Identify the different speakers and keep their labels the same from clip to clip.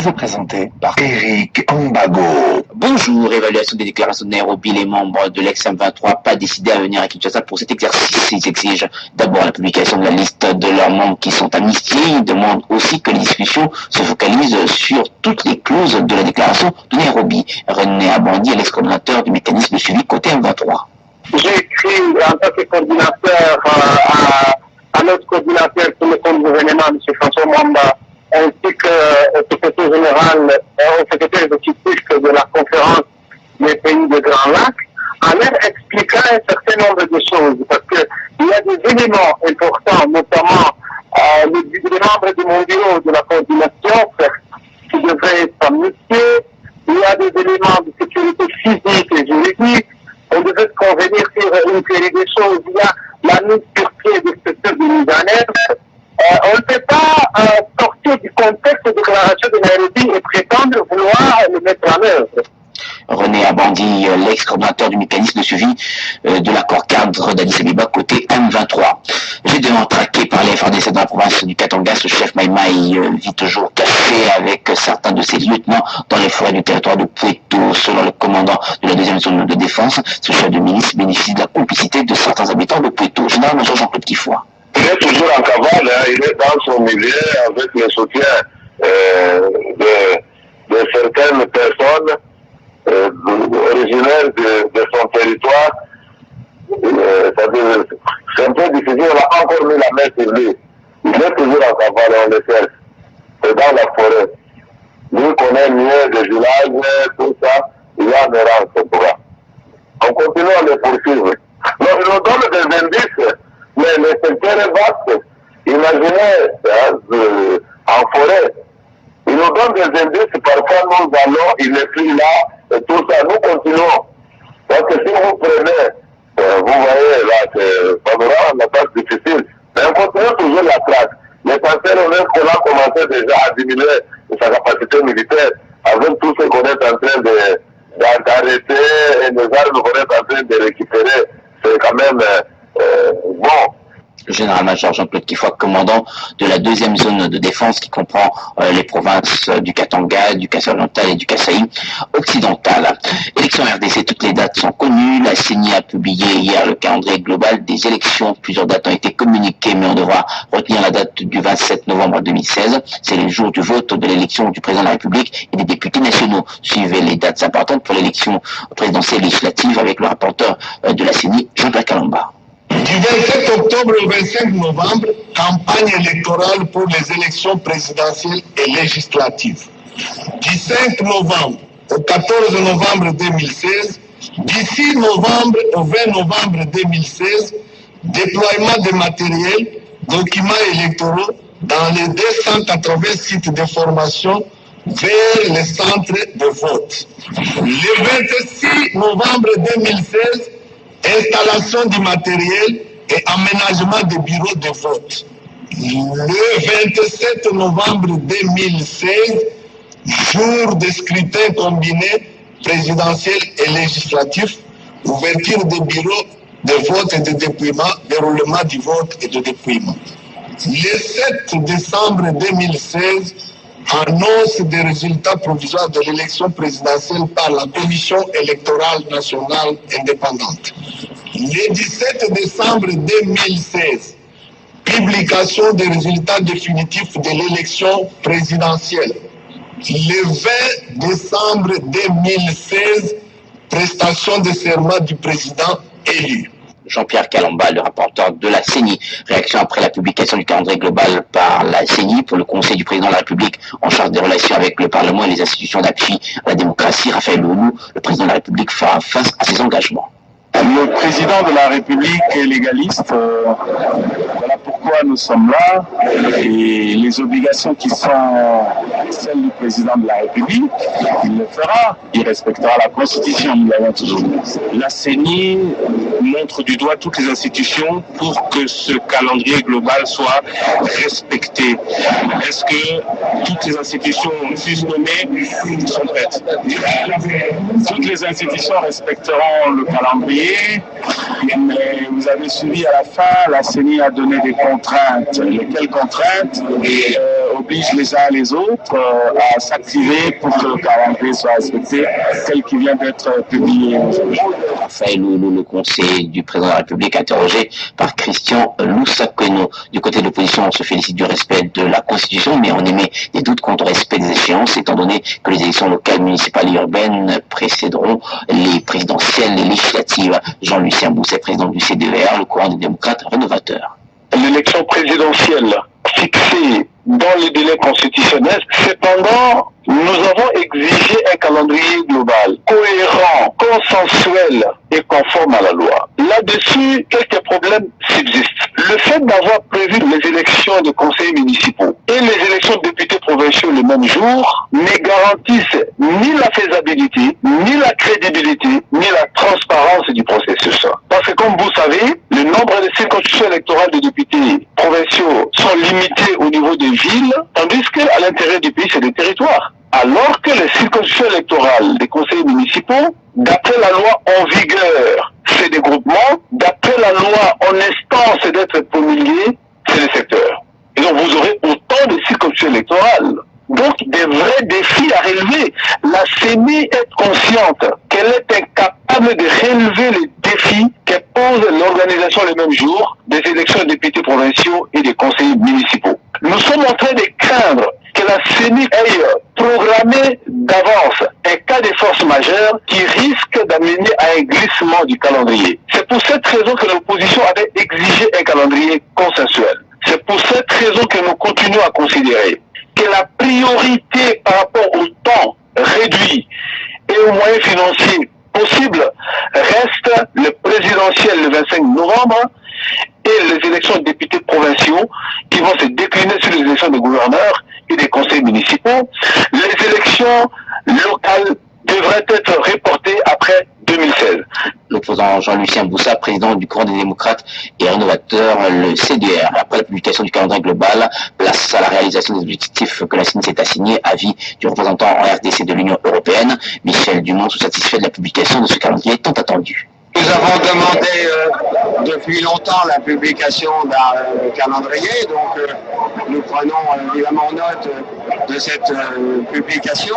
Speaker 1: Vous présentez par Eric Mbago.
Speaker 2: Bonjour, évaluation des déclarations de Nairobi. Les membres de l'ex-M23 pas décidés à venir à Kinshasa pour cet exercice. Ils exigent d'abord la publication de la liste de leurs membres qui sont amnistiés. Ils demandent aussi que les discussions se focalisent sur toutes les clauses de la déclaration de Nairobi. René Abandi est l'ex-coordinateur du mécanisme de suivi côté M23.
Speaker 3: J'ai écrit en tant que coordinateur à notre coordinateur pour le compte gouvernement, M. François Mwamba, ainsi qu'au secrétaire général, au secrétaire exécutif de la conférence des pays de Grand Lac, en leur expliquant un certain nombre de choses, parce qu'il y a des éléments importants, notamment les membres de mon bureau de la coordination qui devraient être amnistiés, il y a des éléments de sécurité physique et juridique, on devait se convenir sur une série de choses, il y a la mise sur pied des structures de mise en œuvre. On ne peut pas sortir du contexte de déclaration de Nairobi et prétendre vouloir le mettre en œuvre.
Speaker 2: René Abandi, l'ex-coordinateur du mécanisme de suivi de l'accord cadre d'Addis Abeba côté M23. J'ai devant traqué par les FARDC dans la province du Katanga, ce chef Maïmaï vit toujours caché avec certains de ses lieutenants dans les forêts du territoire de Poueto. Selon le commandant de la deuxième zone de défense, ce chef de milice bénéficie de la complicité de certains habitants de Poueto. Général-major Jean-Claude Kifoy.
Speaker 4: Il est toujours en cavale, il est dans son milieu avec le soutien de certaines personnes originaires de son territoire. C'est un peu difficile, on n'a pas encore mis la main sur lui. Il est toujours en cavale, on le cherche. C'est dans la forêt. Lui connaît mieux des villages, tout ça, il est en errance, ce programme. On continue à le poursuivre. Donc, il nous donne des indices. Mais le secteur est vaste. Imaginez en forêt. Il nous donne des indices, parfois nous allons, il n'est plus là, et tout ça, nous continuons. Parce que si vous prenez, vous voyez là, ça aura une tâche difficile, mais on continue toujours la trace. L'essentiel, on est qu'on a commencé déjà à diminuer sa capacité militaire, avec tout ce qu'on est en train d'arrêter et les armes qu'on est en train de récupérer. C'est quand même bon.
Speaker 2: Le général-major Jean-Claude Kifoy, commandant de la deuxième zone de défense qui comprend les provinces du Katanga, du Kasaï oriental et du Kasaï occidental. Élections RDC, toutes les dates sont connues. La CENI a publié hier le calendrier global des élections. Plusieurs dates ont été communiquées, mais on devra retenir la date du 27 novembre 2016. C'est le jour du vote de l'élection du président de la République et des députés nationaux. Suivez les dates importantes pour l'élection présidentielle législative avec le rapporteur de la CENI, Jean-Pierre Kalamba.
Speaker 5: Du 27 octobre au 25 novembre, campagne électorale pour les élections présidentielles et législatives. Du 5 novembre au 14 novembre 2016, du 6 novembre au 20 novembre 2016, déploiement de matériel, documents électoraux dans les 280 sites de formation vers les centres de vote. Le 26 novembre 2016, installation du matériel et aménagement des bureaux de vote. Le 27 novembre 2016, jour de scrutin combiné présidentiel et législatif, ouverture des bureaux de vote et de dépouillement, déroulement du vote et de dépouillement. Le 7 décembre 2016, annonce des résultats provisoires de l'élection présidentielle par la Commission électorale nationale indépendante. Le 17 décembre 2016, publication des résultats définitifs de l'élection présidentielle. Le 20 décembre 2016, prestation de serment du président élu.
Speaker 2: Jean-Pierre Kalamba, le rapporteur de la CENI. Réaction après la publication du calendrier global par la CENI pour le Conseil du président de la République en charge des relations avec le Parlement et les institutions d'appui à la démocratie. Raphaël Loulou, le président de la République, fera face à ses engagements.
Speaker 6: Le président de la République est légaliste, voilà pourquoi nous sommes là, et les obligations qui sont celles du président de la République, il le fera, il respectera la Constitution, nous l'avons toujours dit. La CENI montre du doigt toutes les institutions pour que ce calendrier global soit respecté. Est-ce que toutes les institutions fusionnées sont prêtes? Toutes les institutions respecteront le calendrier. Mais vous avez suivi à la fin, la CENI a donné des contraintes. Lesquelles contraintes? oblige les uns les autres à s'activer pour que le calendrier soit respecté tel qu'il vient d'être publié aujourd'hui.
Speaker 2: Raphaël Loulou, le conseiller du président de la République, interrogé par Christian Loussakeno. Du côté de l'opposition, on se félicite du respect de la Constitution, mais on émet des doutes quant au respect des échéances, étant donné que les élections locales, municipales et urbaines précéderont les présidentielles et législatives. Jean-Lucien Bousset, président du CDER, le courant des démocrates rénovateurs.
Speaker 3: L'élection présidentielle fixée dans les délais constitutionnels, cependant, nous avons exigé un calendrier global, cohérent, consensuel et conforme à la loi. Là-dessus, quelques problèmes subsistent. Le fait d'avoir prévu les élections de conseillers municipaux et les élections de députés provinciaux le même jour ne garantissent ni la faisabilité, ni la crédibilité, ni la transparence du processus. Parce que comme vous savez, le nombre de circonscriptions électorales de députés provinciaux sont limités au niveau des villes, tandis qu'à l'intérieur du pays, c'est des territoires. Alors que les circonscriptions électorales des conseillers municipaux, d'après la loi en vigueur, c'est des groupements, d'après la loi en instance d'être promulguée, c'est les secteurs. Et donc vous aurez autant de circonscriptions électorales. Donc des vrais défis à relever. La CENI est consciente qu'elle est incapable de relever les défis que pose l'organisation le même jour des élections de députés provinciaux et des conseillers municipaux. Nous sommes en train de craindre que la CENI ait programmé d'avance un cas de force majeure qui risque d'amener à un glissement du calendrier. C'est pour cette raison que l'opposition avait exigé un calendrier consensuel. C'est pour cette raison que nous continuons à considérer que la priorité par rapport au temps réduit et aux moyens financiers possibles reste le présidentiel le 25 novembre et les élections de députés provinciaux qui vont se décliner sur les élections de gouverneurs et des conseils municipaux. Les élections locales devraient être reportées après 2016.
Speaker 2: L'opposant Jean-Lucien Bousset, président du courant des démocrates et rénovateurs, le CDR. Après la publication du calendrier global, place à la réalisation des objectifs que la CENI s'est assignés, avis du représentant en RDC de l'Union européenne. Michel Dumont, satisfait de la publication de ce calendrier tant attendu.
Speaker 7: Nous avons demandé depuis longtemps la publication d'un calendrier, donc nous prenons évidemment note de cette publication.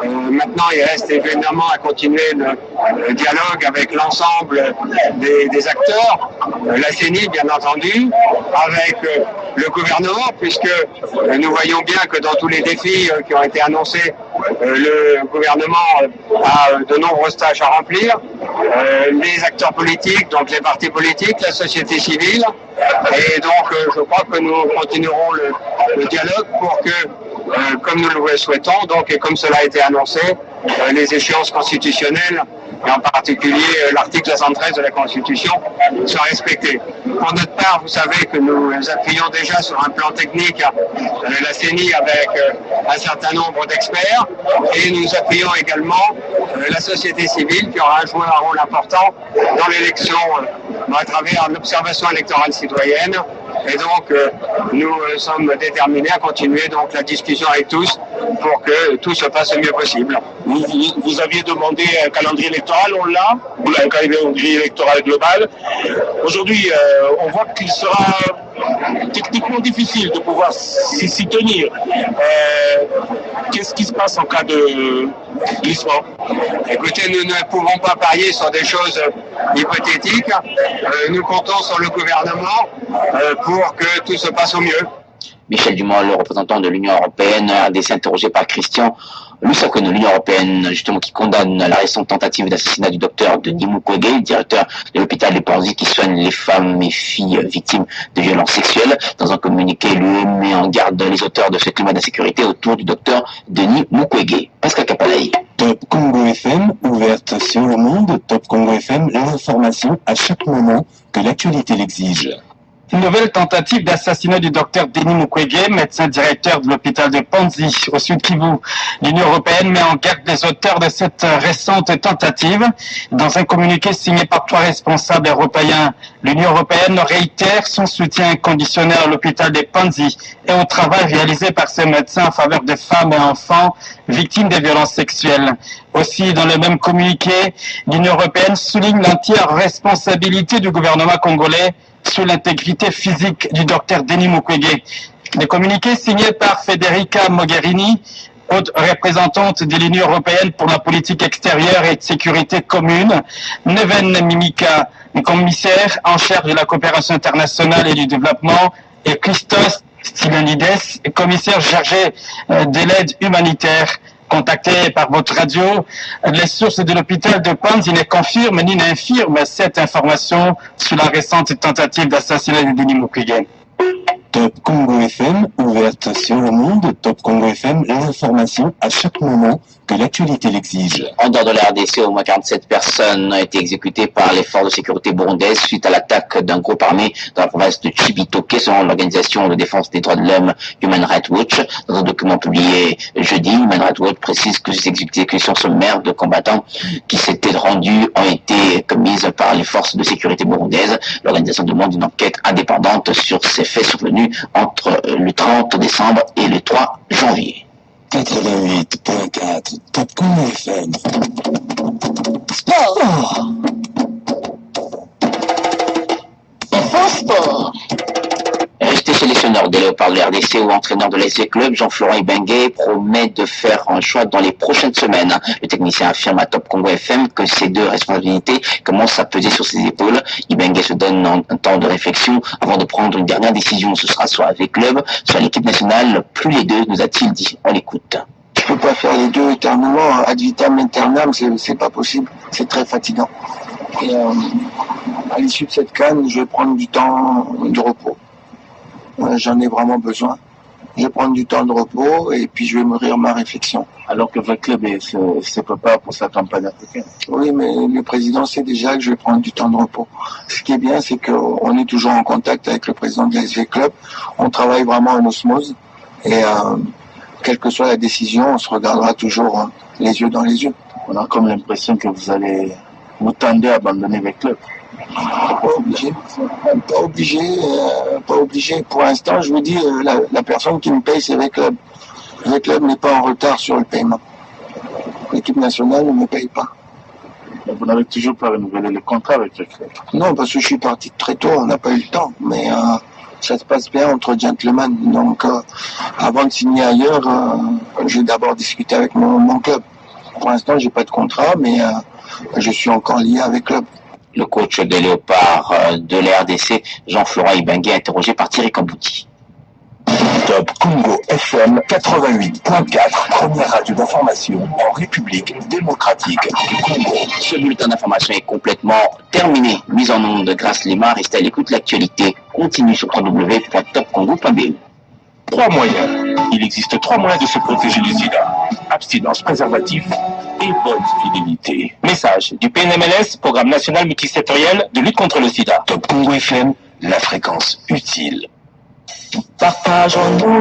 Speaker 7: Maintenant, il reste évidemment à continuer le dialogue avec l'ensemble des acteurs, la CENI bien entendu, avec le gouvernement, puisque nous voyons bien que dans tous les défis qui ont été annoncés, le gouvernement a de nombreuses tâches à remplir. Les acteurs politiques, donc les partis politiques, la société civile. Et donc, je crois que nous continuerons le dialogue pour que, comme nous le souhaitons, donc, et comme cela a été annoncé, les échéances constitutionnelles, et en particulier l'article 73 de la Constitution, soient respectées. Pour notre part, vous savez que nous appuyons déjà sur un plan technique la CENI avec un certain nombre d'experts, et nous appuyons également la société civile qui aura joué un rôle important dans l'élection à travers l'observation électorale citoyenne. Et donc, nous sommes déterminés à continuer donc la discussion avec tous pour que tout se passe le mieux possible.
Speaker 6: Vous aviez demandé un calendrier électoral, on l'a, un calendrier électoral global. Aujourd'hui, on voit qu'il sera techniquement difficile de pouvoir s'y tenir. Qu'est-ce qui se passe en cas de glissement?
Speaker 7: Écoutez, nous ne pouvons pas parier sur des choses hypothétiques. Nous comptons sur le gouvernement pour que tout se passe au mieux.
Speaker 2: Michel Dumont, le représentant de l'Union européenne, RDC, interrogé par Christian Loussakeno, l'Union européenne, justement, qui condamne la récente tentative d'assassinat du docteur Denis Mukwege, directeur de l'hôpital de Panzi, qui soigne les femmes et filles victimes de violences sexuelles. Dans un communiqué, l'UE met en garde les auteurs de ce climat d'insécurité autour du docteur Denis Mukwege. Pascal Kapalaï.
Speaker 8: Top Congo FM, ouverte sur le monde. Top Congo FM, l'information à chaque moment que l'actualité l'exige.
Speaker 9: Une nouvelle tentative d'assassinat du docteur Denis Mukwege, médecin directeur de l'hôpital de Panzi, au sud Kivu. L'Union européenne met en garde les auteurs de cette récente tentative. Dans un communiqué signé par 3 responsables européens, l'Union européenne réitère son soutien inconditionnel à l'hôpital de Panzi et au travail réalisé par ces médecins en faveur des femmes et enfants victimes des violences sexuelles. Aussi, dans le même communiqué, l'Union européenne souligne l'entière responsabilité du gouvernement congolais sur l'intégrité physique du docteur Denis Mukwege. Le communiqué signé par Federica Mogherini, haute représentante de l'Union européenne pour la politique extérieure et de sécurité commune, Neven Mimica, commissaire en charge de la coopération internationale et du développement, et Christos Stylianides, commissaire chargé de l'aide humanitaire. Contacté par votre radio, les sources de l'hôpital de Panzi ne confirment ni n'infirment cette information sur la récente tentative d'assassinat de Denis Mukwege.
Speaker 8: Top Congo FM, ouverte sur le monde. Top Congo FM, l'information à chaque moment que l'actualité l'exige.
Speaker 2: En dehors de la RDC, au moins 47 personnes ont été exécutées par les forces de sécurité burundaises suite à l'attaque d'un groupe armé dans la province de Chibitoke, selon l'organisation de défense des droits de l'homme Human Rights Watch. Dans un document publié jeudi, Human Rights Watch précise que ces exécutions sommaires de combattants qui s'étaient rendus ont été commises par les forces de sécurité burundaises. L'organisation demande une enquête indépendante sur ces faits survenus entre le 30 décembre et le 3 janvier.
Speaker 8: 88.4 Top Congo FM. Sport.
Speaker 2: Sport. Resté sélectionneur des Léopards de la RDC ou entraîneur de l'ASV Club, Jean-Florent Ibengue promet de faire un choix dans les prochaines semaines. Le technicien affirme à Top Congo FM que ces deux responsabilités commencent à peser sur ses épaules. Ibengue se donne un temps de réflexion avant de prendre une dernière décision. Ce sera soit avec Club, soit l'équipe nationale. Plus les deux, nous a-t-il dit. On l'écoute.
Speaker 10: Je peux pas faire les deux éternellement. Ad vitam aeternam, c'est pas possible. C'est très fatigant. Et à l'issue de cette CAN, je vais prendre du temps de repos. J'en ai vraiment besoin. Je vais prendre du temps de repos et puis je vais mûrir ma réflexion.
Speaker 6: Alors que votre club se prépare pour sa campagne africaine.
Speaker 10: Oui, mais le président sait déjà que je vais prendre du temps de repos. Ce qui est bien, c'est qu'on est toujours en contact avec le président de l'ASV Club. On travaille vraiment en osmose et quelle que soit la décision, on se regardera toujours les yeux dans les yeux.
Speaker 6: On a comme l'impression que vous tendez à abandonner votre club.
Speaker 10: Pas obligé. Pour l'instant, je vous dis, la personne qui me paye, c'est le club. Le club n'est pas en retard sur le paiement. L'équipe nationale ne me paye pas.
Speaker 6: Vous n'avez toujours pas renouvelé le contrat avec le club?
Speaker 10: Non, parce que je suis parti très tôt, on n'a pas eu le temps. Mais ça se passe bien entre gentlemen. Donc, avant de signer ailleurs, je vais d'abord discuter avec mon club. Pour l'instant, j'ai pas de contrat, mais je suis encore lié avec le club.
Speaker 2: Le coach des Léopards de la RDC, Jean-Florent Ibengue, interrogé par Thierry Kambouti.
Speaker 8: Top Congo FM 88.4, première radio d'information en République démocratique du Congo.
Speaker 2: Ce bulletin d'information est complètement terminé. Mise en onde grâce Lima. Restez à l'écoute de l'actualité. Continue sur www.topcongo.be.
Speaker 8: 3 moyens. Il existe 3 moyens de se protéger du sida. Abstinence, préservatif et bonne fidélité.
Speaker 9: Message du PNMLS, Programme national multisectoriel de lutte contre le sida.
Speaker 8: Top Congo FM, la fréquence utile.
Speaker 11: Partageons-nous